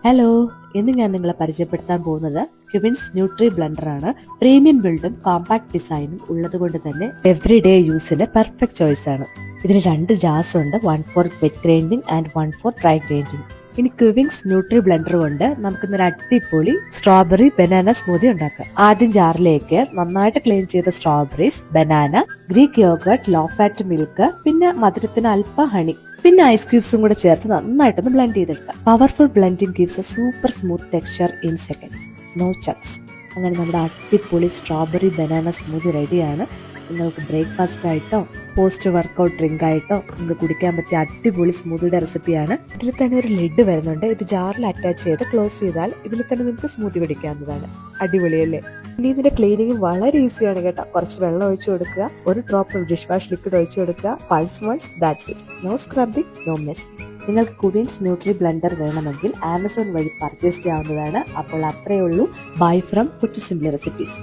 Hello, ഇന്ന് ഞാൻ നിങ്ങളെ പരിചയപ്പെടുത്താൻ പോകുന്നത് ക്യുബിൻസ് ന്യൂട്രി ബ്ലെൻഡർ ആണ്. പ്രീമിയം ബിൽഡും കോമ്പാക്ട് ഡിസൈനും ഉള്ളത് കൊണ്ട് തന്നെ എവറി ഡേ യൂസിന് പെർഫെക്റ്റ് ചോയ്സ് ആണ്. ഇതിന് 2 ജാർസ് ഉണ്ട്, 1 for wet grinding and 1 for dry grinding. ഇനി ക്യുബിൻസ് ന്യൂട്രി ബ്ലെൻഡർ കൊണ്ട് നമുക്കിന്നൊരു അടിപൊളി സ്ട്രോബെറി ബനാന സ്മൂതി ഉണ്ടാക്കാം. ആദ്യം ജാറിലേക്ക് നന്നായിട്ട് ക്ലീൻ ചെയ്ത strawberries, banana, Greek yoghurt, low fat milk, പിന്നെ മധുരത്തിന് അല്പം ഹണി, പിന്നെ ഐസ് ക്യൂബ്സും കൂടെ ചേർത്ത് നന്നായിട്ടൊന്ന് ബ്ലെൻഡ് ചെയ്തെടുക്കാം. Powerful blending gives a super smooth texture in seconds, no chunks. അങ്ങനെ നമ്മുടെ അടിപൊളി സ്ട്രോബെറി ബനാന സ്മൂതി റെഡിയാണ്. നിങ്ങൾക്ക് ബ്രേക്ക്ഫാസ്റ്റ് ആയിട്ടോ പോസ്റ്റ് വർക്കൗട്ട് ഡ്രിങ്ക് ആയിട്ടോ നിങ്ങൾക്ക് കുടിക്കാൻ പറ്റിയ അടിപൊളി സ്മൂതിയുടെ റെസിപ്പിയാണ്. ഇതിൽ തന്നെ ഒരു ലിഡ് വരുന്നുണ്ട്. ഇത് ജാറിൽ അറ്റാച്ച് ചെയ്ത് ക്ലോസ് ചെയ്താൽ ഇതിൽ തന്നെ നിങ്ങൾക്ക് സ്മൂതി പിടിക്കാവുന്നതാണ്. അടിപൊളിയല്ലേ? ഇനി ഇതിന്റെ ക്ലീനിങ് വളരെ ഈസിയാണ് കേട്ടോ. കുറച്ച് വെള്ളം ഒഴിച്ചു കൊടുക്കുക, ഒരു ഡ്രോപ്പ് ഡിഷ് വാഷ് ലിക്വിഡ് ഒഴിച്ചു കൊടുക്കുക, pulse once, that's it. No scrubbing, no mess. നിങ്ങൾക്ക് ക്യുബിൻസ് ന്യൂട്രി ബ്ലെൻഡർ വേണമെങ്കിൽ ആമസോൺ വഴി പർച്ചേസ് ചെയ്യാവുന്നതാണ്. അപ്പോൾ അത്രയേ ഉള്ളൂ. Bye from Kochu simply recipes.